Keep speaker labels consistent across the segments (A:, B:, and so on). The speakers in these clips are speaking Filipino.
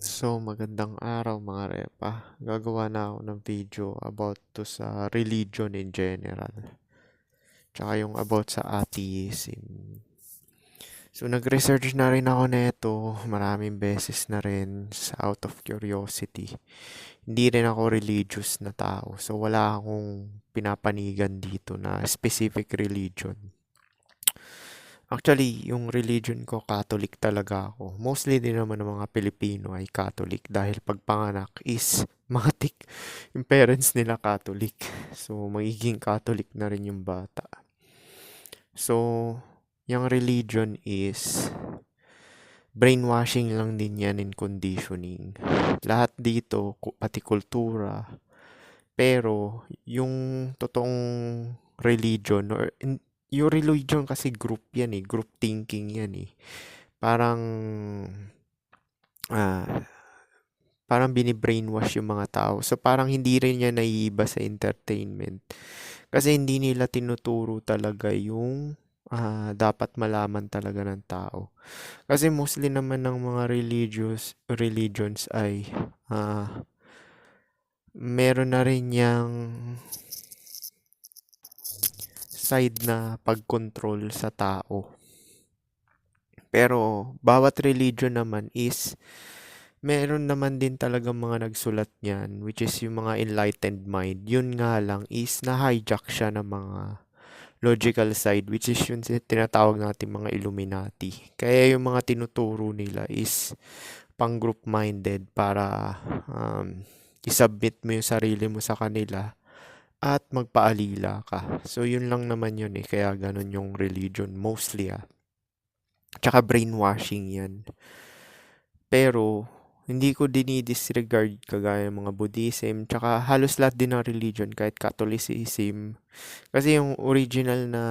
A: Magandang araw mga repa. Gagawa na ako ng video about to sa religion in general. Tsaka yung about sa atheism. Nag-research na rin ako nito maraming beses na rin sa out of curiosity. Hindi rin ako religious na tao. Wala akong pinapanigan dito na specific religion. Actually, yung religion ko, Catholic talaga ako. Mostly din naman ng mga Pilipino ay Catholic dahil pagpanganak is yung parents nila Catholic. Magiging Catholic na rin yung bata. Yung religion is brainwashing lang din yan in conditioning. Lahat dito, pati kultura. Pero, yung totoong religion yung religion kasi group yan eh. Group thinking yan eh. Parang, ah, parang bini-brainwash yung mga tao. Parang hindi rin yan naiiba sa entertainment. Kasi hindi nila tinuturo talaga yung dapat malaman talaga ng tao. Kasi mostly naman ng mga religions ay meron na rin yung side na pag-control sa tao. Pero bawat religion naman is meron naman din talaga mga nagsulat niyan, which is yung mga enlightened mind. Yun nga lang is na-hijack siya ng mga logical side, which is yung tinatawag natin mga Illuminati. Kaya yung mga tinuturo nila is pang group minded para isubmit mo yung sarili mo sa kanila at magpaalila ka. Yun lang naman yun eh. Kaya ganun yung religion mostly Tsaka brainwashing yan. Pero, hindi ko dinidisregard kagaya ng mga Buddhism. Tsaka halos lahat din ng religion kahit Catholicism. Kasi yung original na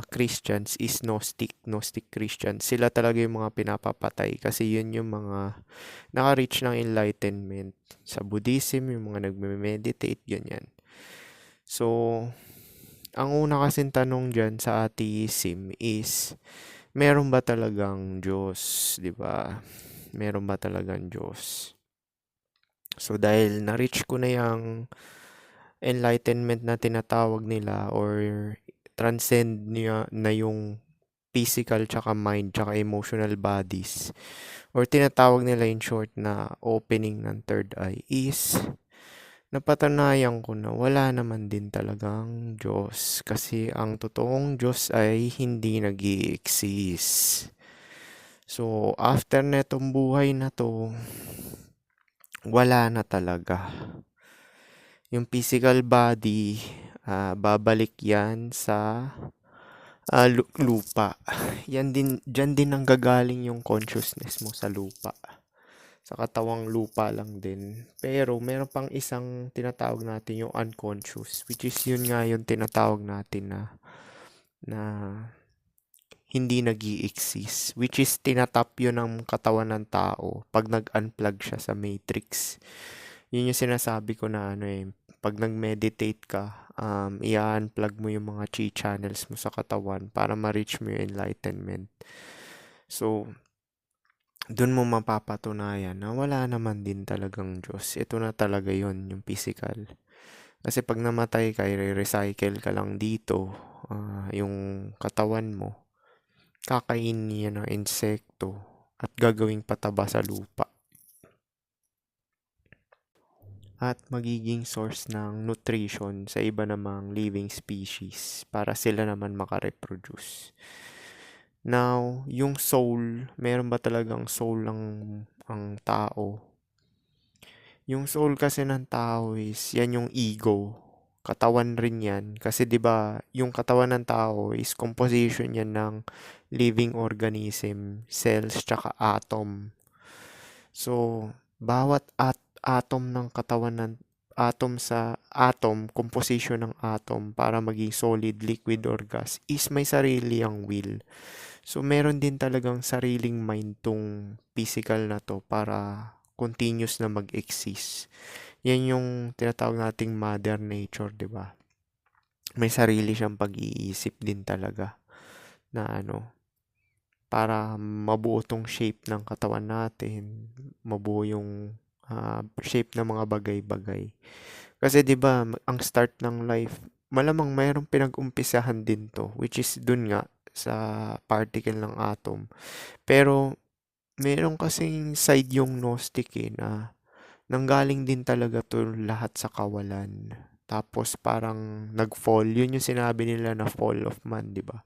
A: Christians is Gnostic Christians. Sila talaga yung mga pinapapatay. Kasi yun yung mga naka-reach ng enlightenment. Sa Buddhism, yung mga nagme-meditate, ganyan. Ang una kasing tanong dyan sa atheism is, meron ba talagang Diyos, 'di ba? Meron ba talagang Diyos? Dahil na-reach ko na yung enlightenment na tinatawag nila or transcend niya na yung physical tsaka mind tsaka emotional bodies or tinatawag nila in short na opening ng third eye is napatunayan ko na wala naman din talagang Diyos kasi ang totoong Diyos ay hindi nag-i-exist. After netong buhay na to, wala na talaga. Yung physical body, babalik yan sa lupa. Diyan din nanggagaling yung consciousness mo sa lupa. Sa katawang lupa lang din. Pero meron pang isang tinatawag natin yung unconscious, which is yun nga yung tinatawag natin na hindi nag-i-exist, which is tinatap yun ng katawan ng tao pag nag-unplug siya sa matrix. Yun yung sinasabi ko na pag nag-meditate ka, i-unplug mo yung mga chi channels mo sa katawan para ma-reach mo yung enlightenment. Doon mo mapapatunayan na wala naman din talagang Diyos. Ito na talaga yon yung physical. Kasi pag namatay ka, recycle ka lang dito, yung katawan mo, kakainin niya ng insekto at gagawing pataba sa lupa. At magiging source ng nutrition sa iba namang living species para sila naman makareproduce. Now, yung soul, meron ba talagang soul ang tao? Yung soul kasi ng tao is, yan yung ego. Katawan rin yan. Kasi 'di ba yung katawan ng tao is composition yan ng living organism, cells, tsaka atom. Bawat atom ng katawan ng composition ng atom para maging solid, liquid, or gas is may sarili ang will. Meron din talagang sariling mind tong physical na to para continuous na mag-exist. Yan yung tinatawag nating mother nature, 'di ba? May sarili siyang pag-iisip din talaga na para mabuo tong shape ng katawan natin, mabuo yung shape ng mga bagay-bagay. Kasi 'di ba, ang start ng life, malamang mayroong pinag-umpisahan din 'to, which is dun nga sa particle ng atom. Pero meron kasing side yung Gnostic na nanggaling din talaga 'to lahat sa kawalan. Tapos parang nag-fall, yun yung sinabi nila na fall of man, 'di ba?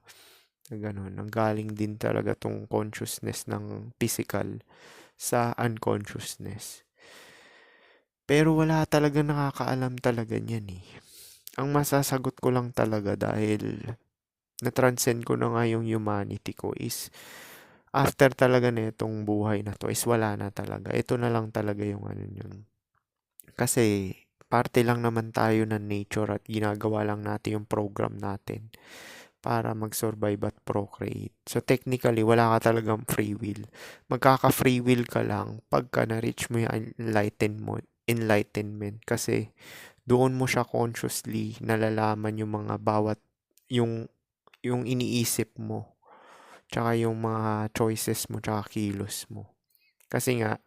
A: Na gano'n, nanggaling din talaga 'tong consciousness ng physical sa unconsciousness. Pero wala talagang nakakaalam talaga niyan eh. Ang masasagot ko lang talaga dahil na-transcend ko na nga yung humanity ko is after talaga na itong buhay na to is wala na talaga. Ito na lang talaga yung ano yun. Kasi parte lang naman tayo ng nature at ginagawa lang natin yung program natin para mag-survive at procreate. So technically, wala ka talagang free will. Magkaka-free will ka lang pagka na-reach mo yung enlightenment kasi doon mo siya consciously nalalaman yung mga bawat yung yung iniisip mo tsaka yung mga choices mo tsaka kilos mo. Kasi nga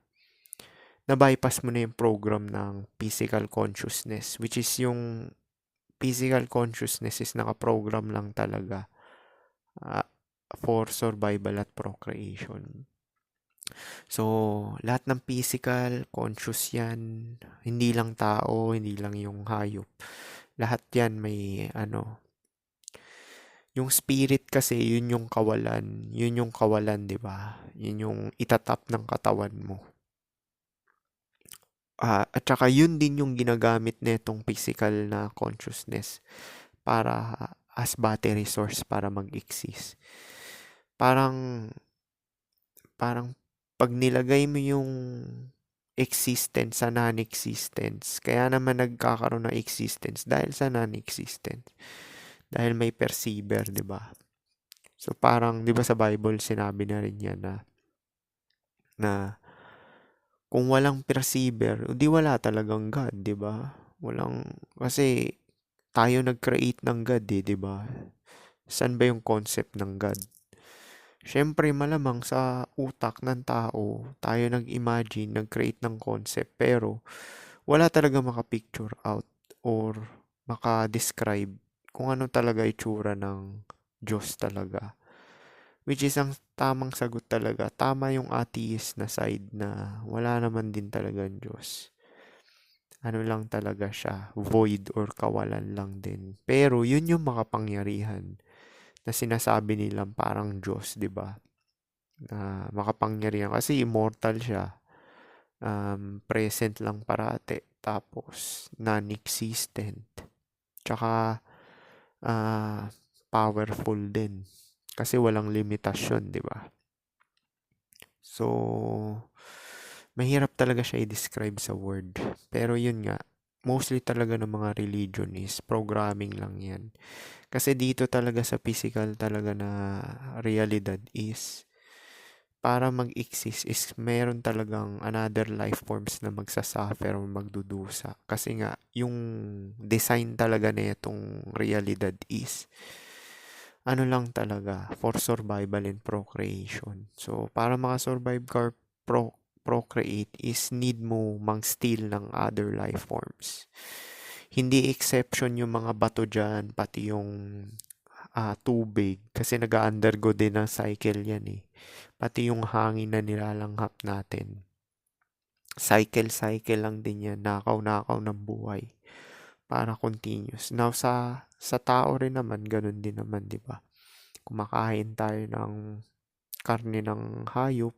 A: na-bypass mo na yung program ng physical consciousness, which is yung physical consciousness is naka-program lang talaga ah, for survival at procreation. So, lahat ng physical, conscious yan. Hindi lang tao, hindi lang yung hayop. Lahat yan may ano. Yung spirit kasi, yun yung kawalan. Yun yung kawalan, di ba? Yun yung itatap ng katawan mo. At saka yun din yung ginagamit nitong physical na consciousness para as battery source para mag-exist. Parang parang pag nilagay mo yung existence sa non-existence, kaya naman nagkakaroon ng existence dahil sa non-existence. Dahil may perceiver, 'di ba? So parang 'di ba sa Bible sinabi na rin yan na kung walang perceiver, di wala talagang God, 'di ba? Walang kasi tayo nag-create ng God 'di ba? Saan ba yung concept ng God? Siyempre malamang sa utak ng tao, tayo nag-imagine, nag-create ng concept, pero wala talaga maka-picture out or maka-describe kung ano talaga itsura ng Diyos talaga. Which is ang tamang sagot talaga. Tama yung atheist na side na wala naman din talagang Diyos. Ano lang talaga siya, void or kawalan lang din. Pero yun yung makapangyarihan na sinasabi nilang parang Diyos, 'di ba? Na makapangyarihan kasi immortal siya. Present lang parati. Tapos non-existent. Tsaka ah, powerful din. Kasi walang limitasyon, 'di ba? So, mahirap talaga siya i-describe sa word. Pero yun nga, mostly talaga ng mga religion is programming lang yan. Kasi dito talaga sa physical talaga na realidad is para mag-exist is meron talagang another life forms na magsasuffer o magdudusa. Kasi nga, yung design talaga na itong realidad is ano lang talaga, for survival and procreation. So, para makasurvive ka or procreate is need mo mang-steal ng other life forms. Hindi exception yung mga bato dyan, pati yung tubig. Kasi nag-undergo din ng cycle yan eh. Pati yung hangin na nilalanghap natin. Cycle lang din yan. Nakaw-nakaw ng buhay. Para continuous. Now, sa tao rin naman, ganun din naman, di ba? Kumakain tayo ng karne ng hayop,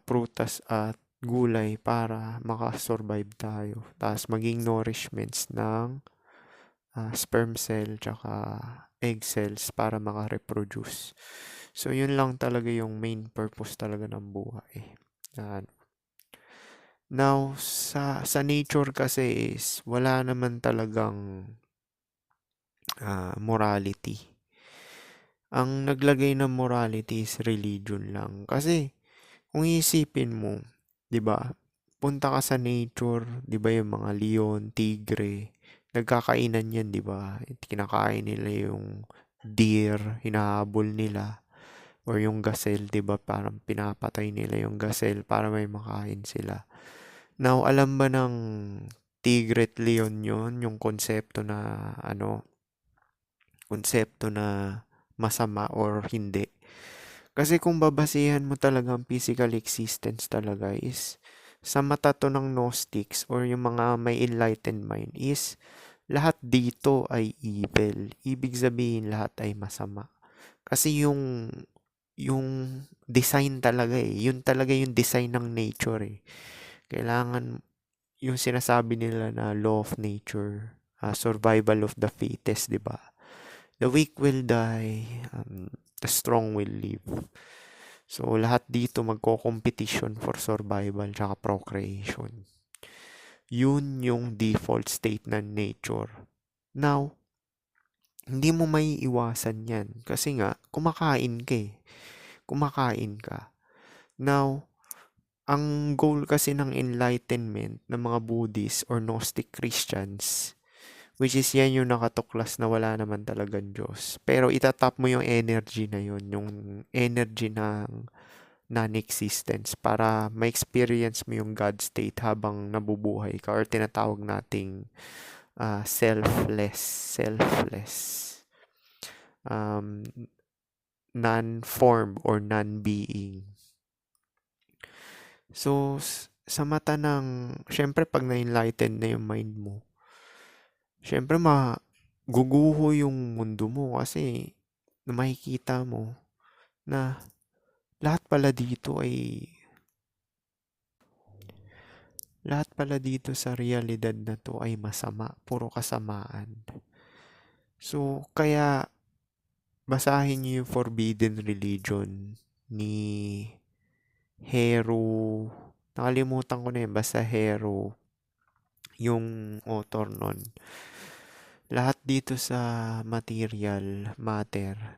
A: prutas at gulay para makasurvive tayo. Tapos maging nourishments ng sperm cell tsaka egg cells para maka-reproduce. So, yun lang talaga yung main purpose talaga ng buhay. Na Now, sa nature kasi is wala naman talagang morality. Ang naglagay ng morality is religion lang. Kasi kung iisipin mo, 'di ba? Punta ka sa nature, 'di ba yung mga leon, tigre, nagkakainan 'yan, 'di ba? Kinakain nila yung deer, hinahabol nila. or yung gazelle, 'di ba? Parang pinapatay nila yung gazelle para may makain sila. Now, alam ba ng tigre at leon yun, yung konsepto na masama or hindi? Kasi kung babasihan mo talaga ang physical existence talaga is sa mata to ng Gnostics or yung mga may enlightened mind is lahat dito ay evil. Ibig sabihin lahat ay masama. Kasi yung design talaga eh. Yun talaga yung design ng nature eh. Kailangan yung sinasabi nila na law of nature, survival of the fittest, di ba? The weak will die, the strong will live. So, lahat dito magko-competition for survival tsaka procreation. Yun yung default state ng nature. Now, hindi mo may iwasan yan. Kasi nga, kumakain ka eh. Kumakain ka. Now, ang goal kasi ng enlightenment ng mga Buddhist or Gnostic Christians, which is yan yung nakatuklas na wala naman talagang Diyos. Pero itatap mo yung energy na yun, yung energy ng non-existence para ma-experience mo yung God state habang nabubuhay ka or tinatawag nating selfless, um, non-form or non-being. So, sa mata ng, syempre pag na-enlighten na yung mind mo, syempre guguho yung mundo mo kasi makikita mo na lahat pala dito sa realidad na to ay masama, puro kasamaan. So, kaya basahin niyo yung Forbidden Religion ni Hero. Nakalimutan ko na yun, basta Hero yung author nun. Lahat dito sa matter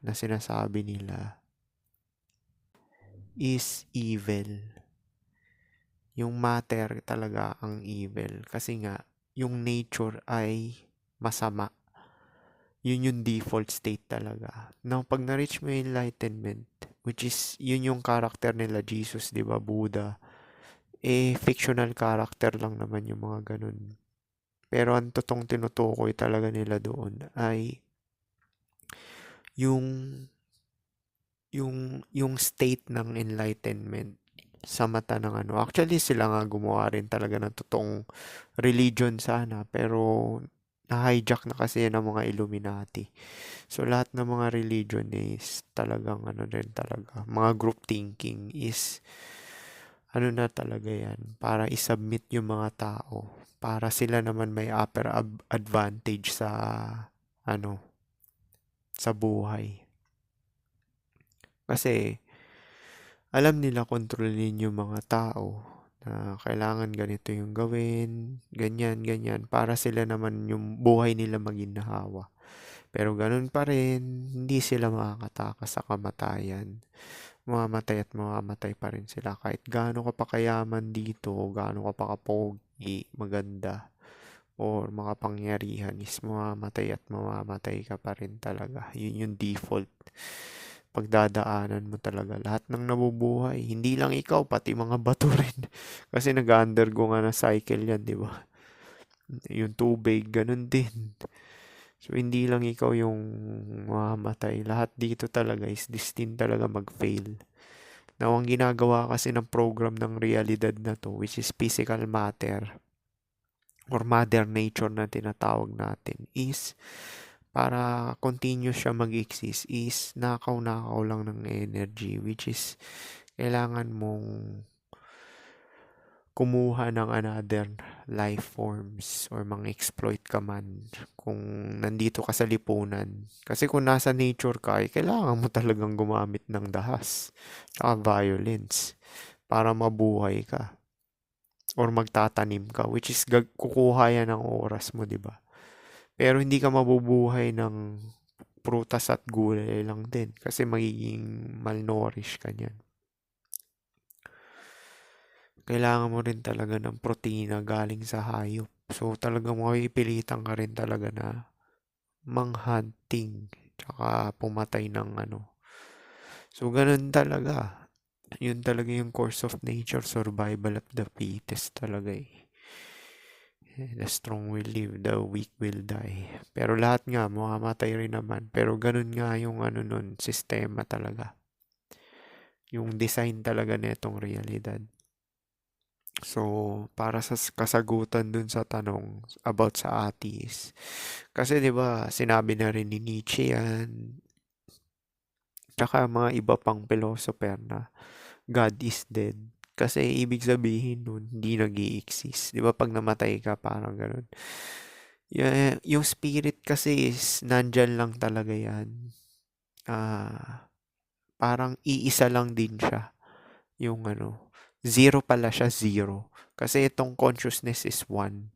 A: na sinasabi nila is evil. Yung matter talaga ang evil. Kasi nga, yung nature ay masama. Yun yung default state talaga. Now, pag na-reach mo yung enlightenment, which is, yun yung character nila, Jesus, di ba, Buddha, fictional character lang naman yung mga ganun. Pero ang totoong tinutukoy talaga nila doon ay yung yung state ng enlightenment sa mata ng ano. Actually, sila nga gumawa rin talaga ng totoong religion sana, pero na-hijack na kasi yan ng mga Illuminati. So, lahat ng mga religion is talagang ano rin talaga. Mga group thinking is ano na talaga yan. Para isubmit yung mga tao. Para sila naman may upper advantage sa ano, sa buhay. Kasi alam nila kontrolin yung mga tao na kailangan ganito yung gawin, ganyan, ganyan, para sila naman yung buhay nila maging nahawa. Pero ganun pa rin, hindi sila makakatakas sa kamatayan. Mamamatay at mamamatay pa rin sila kahit gaano ka pa kayaman dito, gaano ka pa kapogi, maganda, or makapangyarihan is mamamatay at mamamatay ka pa rin talaga. Yun yung default pagdadaanan mo talaga. Lahat ng nabubuhay, hindi lang ikaw, pati mga bato rin. Kasi nag-undergo nga na cycle yan, di ba? Yung tubig, ganun din. So, hindi lang ikaw yung mamamatay. Lahat dito talaga is destined talaga mag-fail. Now, ang ginagawa kasi ng program ng realidad na to, which is physical matter, or mother nature na tinatawag natin, is para continuous siya mag-exist is nakaw-nakaw lang ng energy, which is kailangan mong kumuha ng another life forms or mga exploit ka man kung nandito ka sa lipunan. Kasi kung nasa nature ka, kailangan mo talagang gumamit ng dahas at violence para mabuhay ka or magtatanim ka, which is kukuha yan ng oras mo, di ba? Pero hindi ka mabubuhay ng prutas at gulay lang din kasi magiging malnourished ka niyan. Kailangan mo rin talaga ng protina galing sa hayop. So talagang makipilitan ka rin talaga na manghunting tsaka pumatay ng ano. So, ganun talaga. Yun talaga yung course of nature, survival of the fittest talaga eh. The strong will live, the weak will die. Pero lahat nga, mamamatay rin naman. Pero ganun nga yung ano nun, sistema talaga. Yung design talaga nitong realidad. So, para sa kasagutan dun sa tanong about sa atheist. Kasi 'di ba, sinabi na rin ni Nietzsche yan, tsaka mga iba pang philosopher na God is dead. Kasi ibig sabihin nun, hindi nag-i-exist. 'Di ba pag namatay ka, parang ganun. Yung spirit kasi is nandyan lang talaga yan. Parang iisa lang din siya. Yung ano, zero pala siya, zero. Kasi itong consciousness is one.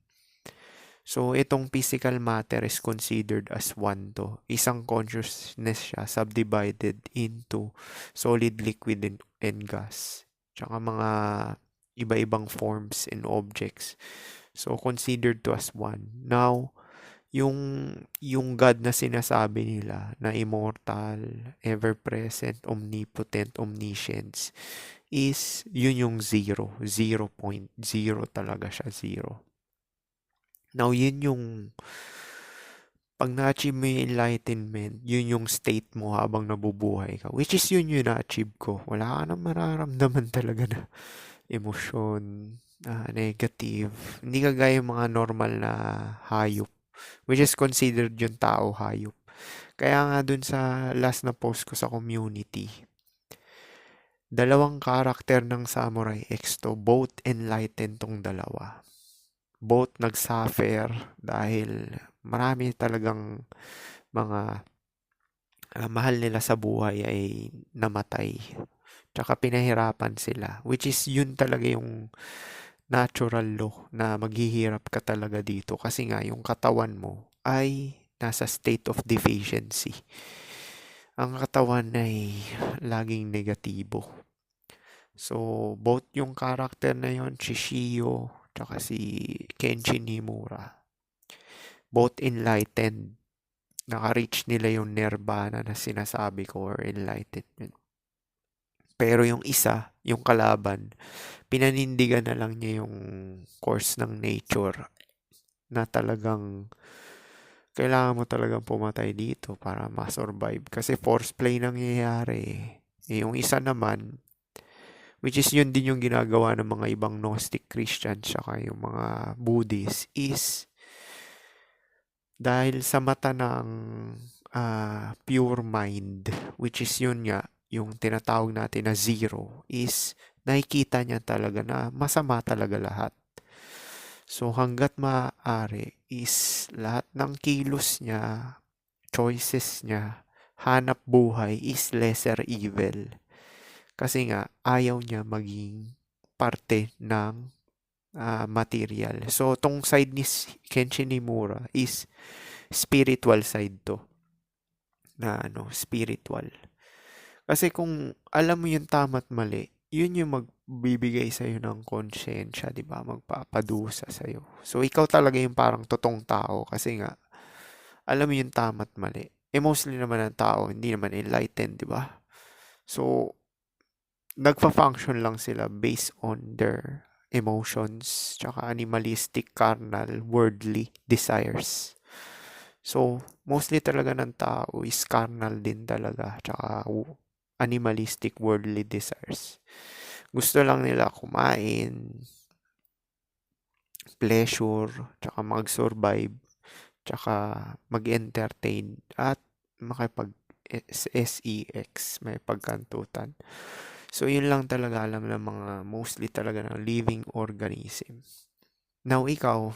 A: So, itong physical matter is considered as one to. Isang consciousness siya, subdivided into solid, liquid, and gas. Tsaka mga iba-ibang forms and objects. So, considered to as one. Now, yung, yung God na sinasabi nila na immortal, ever-present, omnipotent, omniscience, is yun yung zero. 0.0 talaga siya, zero. Now, yun yung pag na-achieve mo yung enlightenment, yun yung state mo habang nabubuhay ka. Which is yun yung na-achieve ko. Wala ka nang mararamdaman talaga na emosyon, negative. Hindi ka gaya yung mga normal na hayop. Which is considered yung tao hayop. Kaya nga dun sa last na post ko sa community, dalawang karakter ng Samurai X to, both enlightened tong dalawa. Both nag-suffer dahil marami talagang mga mahal nila sa buhay ay namatay. Tsaka pinahirapan sila. Which is yun talaga yung natural law na maghihirap ka talaga dito. Kasi nga yung katawan mo ay nasa state of deficiency. Ang katawan ay laging negatibo. So, both yung karakter na yun, si Shio, tsaka si Kenshin Himura, both enlightened. Naka-reach nila yung nirvana na sinasabi ko or enlightenment. Pero yung isa, yung kalaban, pinanindigan na lang niya yung course ng nature na talagang kailangan mo talagang pumatay dito para ma-survive. Kasi force play nangyayari. Yung isa naman, which is yun din yung ginagawa ng mga ibang Gnostic Christians saka yung mga Buddhists, is dahil sa mata ng pure mind, which is yun nga, yung tinatawag natin na zero, is nakikita niya talaga na masama talaga lahat. So hanggat maaari is lahat ng kilos niya, choices niya, hanap buhay is lesser evil. Kasi nga, ayaw niya maging parte ng material. So, tong side ni Kenshin Himura is spiritual side to. Na ano, spiritual. Kasi kung alam mo yung tama at mali, yun yung magbibigay sa'yo ng konsyensya, di ba? Magpapadusa sa'yo. So, ikaw talaga yung parang totoong tao kasi nga, alam mo yung tama at mali. Mostly naman ng tao, hindi naman enlightened, di ba? So, nagfa-function lang sila based on their emotions, tsaka animalistic, carnal, worldly desires. So, mostly talaga ng tao is carnal din talaga, tsaka animalistic, worldly desires. Gusto lang nila kumain, pleasure, tsaka mag-survive, tsaka mag-entertain, at makipag sex, may pagkantutan. So, yun lang talaga alam ng mga mostly talaga ng living organism. Now, ikaw,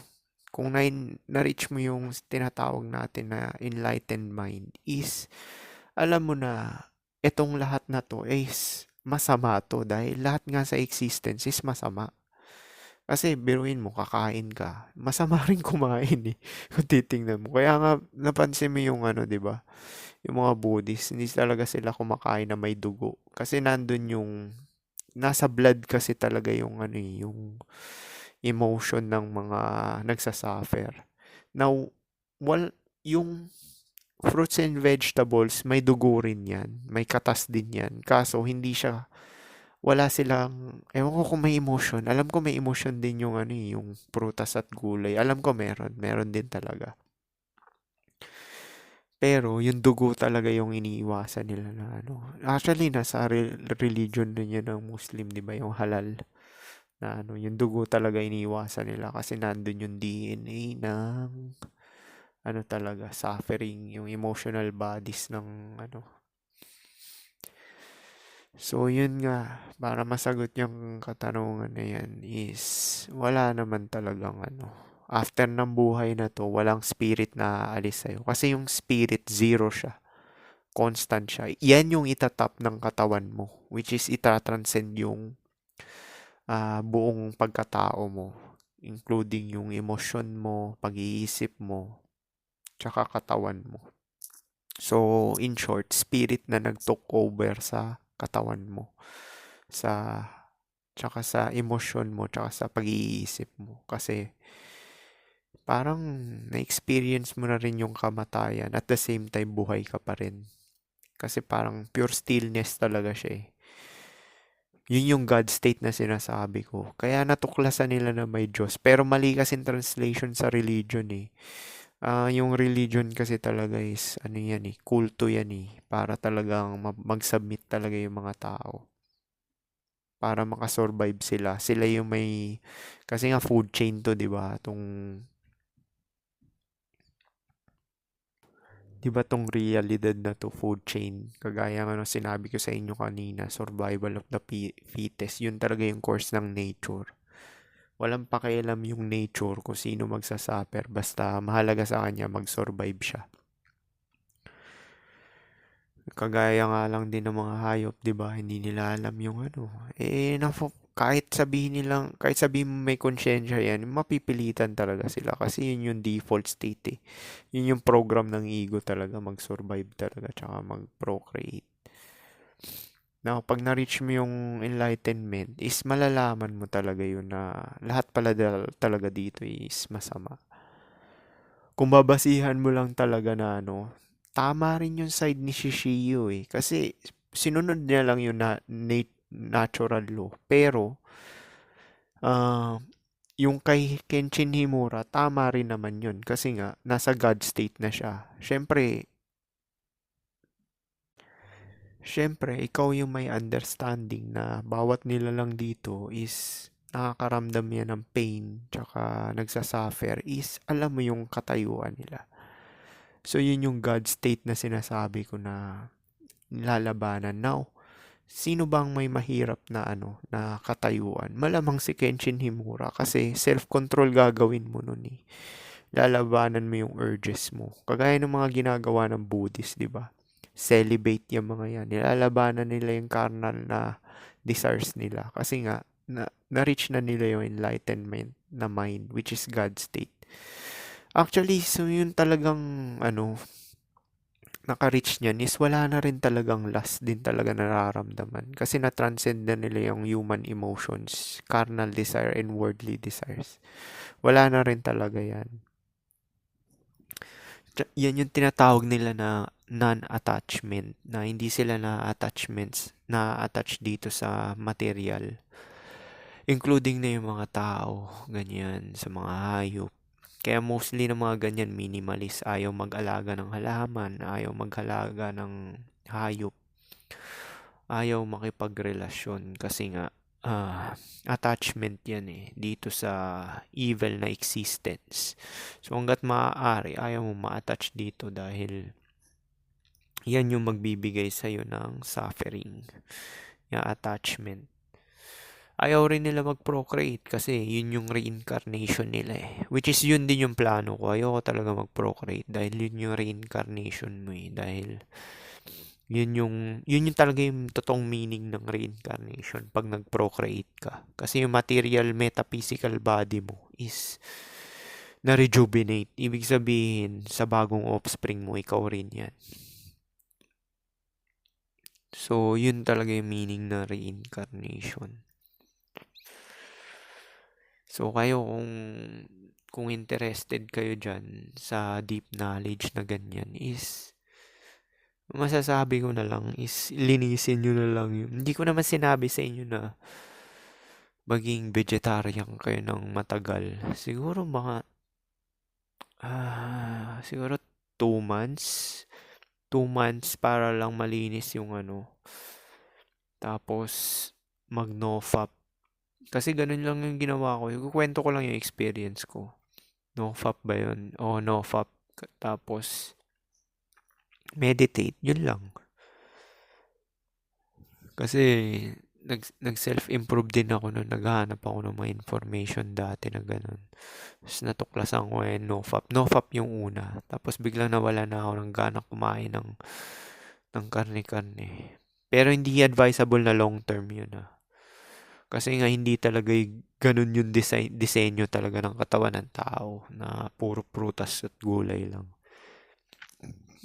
A: kung na-reach mo yung tinatawag natin na enlightened mind, is alam mo na itong lahat na to is masama to dahil lahat nga sa existence is masama. Kasi biruin mo, kakain ka. Masama rin kumain eh. Kung titingnan mo. Kaya nga, napansin mo yung ano, di ba? Yung mga Buddhist, hindi talaga sila kumakain na may dugo. Kasi nandun yung, nasa blood kasi talaga yung ano yung emotion ng mga nagsasuffer. Now, yung fruits and vegetables, may dugo rin yan. May katas din yan. Kaso, hindi siya, wala silang, ewan ko kung may emotion. Alam ko may emotion din yung ano yung prutas at gulay. Alam ko meron. Meron din talaga. Pero, yung dugo talaga yung iniiwasan nila na ano. Actually, nasa religion din yan ng Muslim, di ba? Yung halal. Na ano, yung dugo talaga iniiwasan nila kasi nandun yung DNA ng ano talaga, suffering, yung emotional bodies ng ano. So, yun nga, para masagot yung katanungan na yan is, wala naman talagang ano. After ng buhay na to, walang spirit na aalis sa'yo. Kasi yung spirit, zero siya. Constant siya. Yan yung itatap ng katawan mo, which is itatranscend yung buong pagkatao mo, including yung emosyon mo, pag-iisip mo, tsaka katawan mo. So, in short, spirit na nag-took over sa katawan mo, sa tsaka sa emosyon mo, tsaka sa pag-iisip mo. Kasi parang na-experience mo na rin yung kamatayan at the same time buhay ka pa rin. Kasi parang pure stillness talaga siya eh. Yun yung God state na sinasabi ko. Kaya natuklasan nila na may Diyos. Pero mali kasi translation sa religion eh. Yung religion kasi talaga is, ano yan eh, kulto yan eh. Para talagang mag-submit talaga yung mga tao. Para makasurvive sila. Sila yung may, kasi nga food chain to, di ba? Di ba tong realidad na to, food chain? Kagaya nga nung sinabi ko sa inyo kanina, survival of the fittest. Yun talaga yung course ng nature. Walang pakialam yung nature kung sino magsasuffer. Basta mahalaga sa kanya mag-survive siya. Kagaya nga lang din ng mga hayop, 'di ba? Hindi nila alam yung ano. Kahit sabihin mo may konsyensya yan, mapipilitan talaga sila kasi yun yung default state eh. Yun yung program ng ego talaga, mag-survive talaga, tsaka mag-procreate. Now, pag na-reach mo yung enlightenment, is malalaman mo talaga yun na lahat pala talaga dito is masama. Kung babasihan mo lang talaga na ano, tama rin yung side ni Shishio eh. Kasi sinunod niya lang yung natural law. Pero, ah, yung kay Kenshin Himura, tama rin naman yun. Kasi nga, nasa God state na siya. Siyempre, ikaw yung may understanding na bawat nilalang dito is nakakaramdam yan ng pain tsaka nagsasuffer is alam mo yung katayuan nila. So, yun yung God state na sinasabi ko na lalabanan. Now, sino bang may mahirap na ano, na katayuan? Malamang si Kenshin Himura kasi self-control gagawin mo nun eh. Lalabanan mo yung urges mo. Kagaya ng mga ginagawa ng Buddhist, di ba? Celibate yung mga yan. Nilalabanan nila yung carnal na desires nila. Kasi nga, na-reach na nila yung enlightenment na mind, which is God state. Actually, so yun talagang, ano, naka-reach niyan is wala na rin talagang lust din talaga nararamdaman. Kasi na-transcend na nila yung human emotions, carnal desire and worldly desires. Wala na rin talaga yan. Yan yung tinatawag nila na non-attachment, na hindi sila na-attach dito sa material. Including na yung mga tao, ganyan, sa mga hayop. Kaya mostly ng mga ganyan minimalist, ayaw mag-alaga ng halaman, ayaw mag-alaga ng hayop, ayaw makipagrelasyon kasi nga attachment yan eh dito sa evil na existence. So hanggat maaari, ayaw mo ma-attach dito dahil yan yung magbibigay sa'yo ng suffering, yung attachment. Ayaw rin nila mag-procreate kasi yun yung reincarnation nila eh. Which is yun din yung plano ko. Ayoko talaga mag-procreate dahil yun yung reincarnation mo eh. Dahil yun yung talaga yung totoong meaning ng reincarnation pag nag-procreate ka. Kasi yung material metaphysical body mo is na-rejuvenate. Ibig sabihin, sa bagong offspring mo, ikaw rin yan. So, yun talaga yung meaning ng reincarnation. So, kayo kung interested kayo dyan sa deep knowledge na ganyan is Masasabi ko na lang is linisin nyo na lang yun. Hindi ko naman sinabi sa inyo na maging vegetarian kayo ng matagal. Siguro mga, siguro 2 months. 2 months para lang malinis yung ano. Tapos, mag-nofap. Kasi ganun lang yung ginawa ko. Ikukwento ko lang yung experience ko. Nofap ba yun? O, nofap. Tapos, meditate. Yun lang. Kasi, nag-self-improve din ako nung naghahanap ako ng mga information dati na ganun. Tapos natuklasan ko nofap. Nofap yung una. Tapos biglang nawala na ako ng gana kumain ng karne-karne. Pero hindi advisable na long term yun Kasi nga hindi talaga ganun yung disenyo talaga ng katawan ng tao na puro prutas at gulay lang.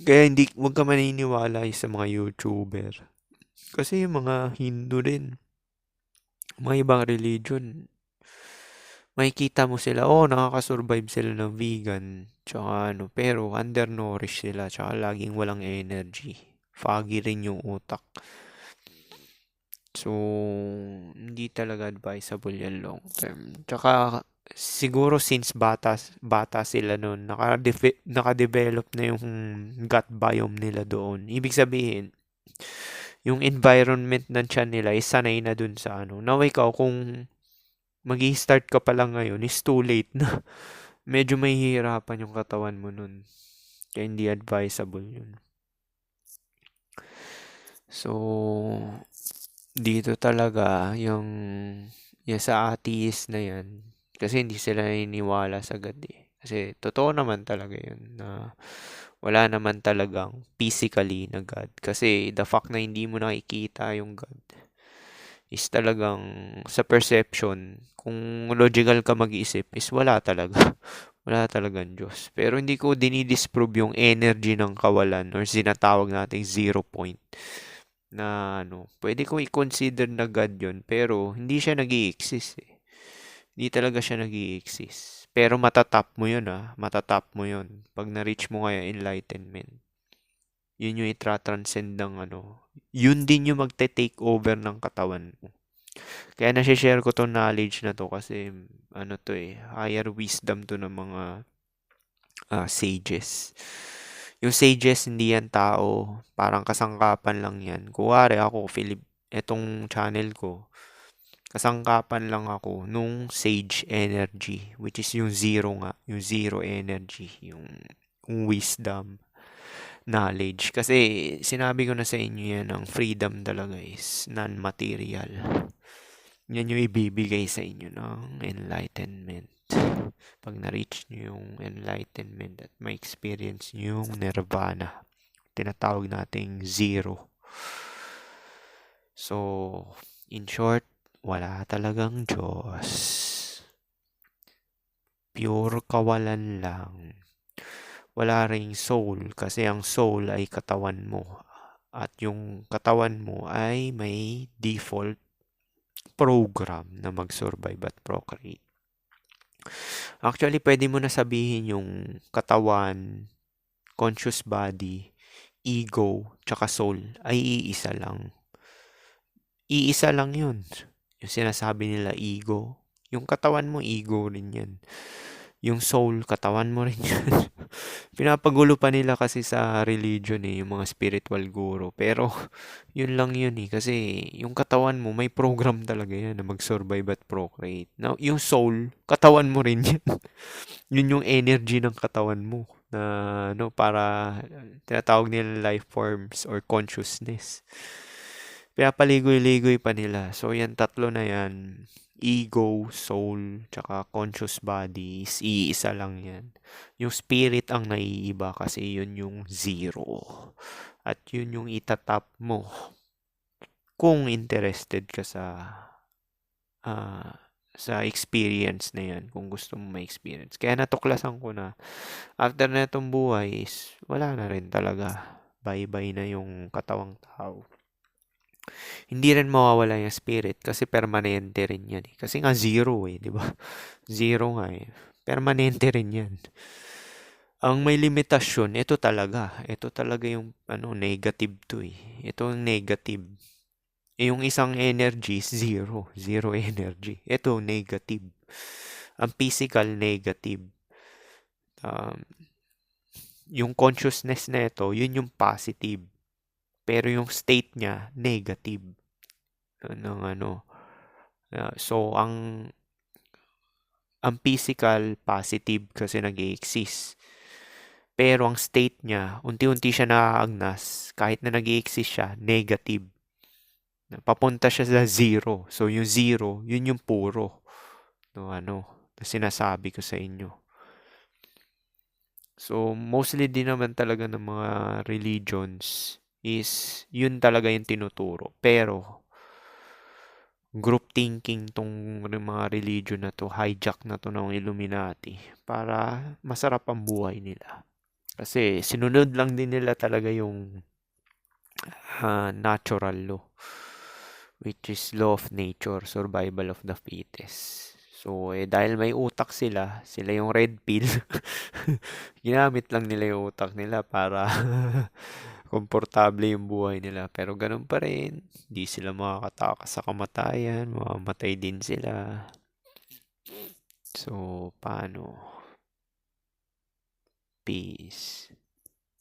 A: Kaya wag ka maniniwala sa mga YouTuber. Kasi yung mga Hindu din, mga ibang religion, makikita mo sila, nakakasurvive sila ng vegan, tsaka pero undernourished sila, tsaka laging walang energy. Foggy rin yung utak. So, hindi talaga advisable yan long term. Tsaka, siguro since bata sila noon, nakadevelop na yung gut biome nila doon. Ibig sabihin, yung environment ng tiyan nila is sanay na dun sa Now, ikaw, kung start ka pa lang ngayon, is too late na. Medyo mahihirapan yung katawan mo nun. Kaya hindi advisable yun. So, dito talaga yung sa atheist na yan, kasi hindi sila naniniwala sa God Kasi totoo naman talaga yun na wala naman talagang physically na God. Kasi the fact na hindi mo nakikita yung God is talagang sa perception, kung logical ka mag-iisip, is wala talaga. Wala talagang Diyos. Pero hindi ko dinidisprove yung energy ng kawalan or sinatawag nating 0 point na pwede ko i-consider na God yun, pero hindi siya nag-i-exist Hindi talaga siya nag-i-exist. Pero matatap mo yun matatap mo yun. Pag na-reach mo kaya enlightenment. Yun yung itra-transcend ng Yun din yung magte-take over ng katawan mo. Kaya nasi-share ko tong knowledge na to kasi higher wisdom to ng mga sages. Yung sages, hindi yan tao. Parang kasangkapan lang yan. Kuwari ako, etong channel ko, kasangkapan lang ako nung sage energy, which is yung zero nga, yung zero energy, yung wisdom, knowledge. Kasi sinabi ko na sa inyo yan, ang freedom talaga is non-material. Yan yung ibibigay sa inyo ng enlightenment. Pag na-reach nyo yung enlightenment at ma-experience nyo yung nirvana, tinatawag nating zero. So, in short, wala talagang Diyos. Pure kawalan lang. Wala ring soul kasi ang soul ay katawan mo. At yung katawan mo ay may default program na mag-survive at procreate. Actually, pwede mo na sabihin yung katawan, conscious body, ego, tsaka soul ay iisa lang. Iisa lang yun. Yung sinasabi nila ego. Yung katawan mo, ego rin yan. Yung soul, katawan mo rin yan. Pinapagulo pa nila kasi sa religion yung mga spiritual guru. Pero, yun lang yun Kasi, yung katawan mo, may program talaga yan na mag-survive at procreate. Now, yung soul, katawan mo rin yan. Yun yung energy ng katawan mo na para tinatawag nila life forms or consciousness. Pinapaligoy-ligoy pa nila. So, yan tatlo na yan. Ego, soul, tsaka conscious body is iisa lang yan. Yung spirit ang naiiba kasi yun yung zero. At yun yung itatap mo kung interested ka sa experience na yan, kung gusto mo ma-experience. Kaya natuklasan ko na after na itong buhay is wala na rin talaga. Bye-bye na yung katawang tao. Hindi rin mawawala yung spirit kasi permanente rin yan Kasi nga zero di ba? Zero nga Permanente rin yan. Ang may limitasyon, ito talaga. Ito talaga yung negative to eh. Ito ang negative. Yung isang energy is zero. Zero energy. Ito negative. Ang physical negative. Um, yung consciousness na ito, yun yung positive. Pero yung state niya, negative. Ng ano. So, ang physical, positive kasi nag-i-exist. Pero ang state niya, unti-unti siya naaagnas. Kahit na nag-i-exist siya, negative. Papunta siya sa zero. So, yung zero, yun yung puro. Na sinasabi ko sa inyo. So, mostly din naman talaga ng mga religions is yun talaga yung tinuturo. Pero, group thinking tong mga religion na to, hijack na to ng Illuminati para masarap ang buhay nila. Kasi sinunod lang din nila talaga yung natural law, which is law of nature, survival of the fittest. So, dahil may utak sila yung red pill, ginamit lang nila yung utak nila para komportable yung buhay nila. Pero ganun pa rin, di sila makakatakas sa kamatayan, mamamatay din sila. So, paano? Peace.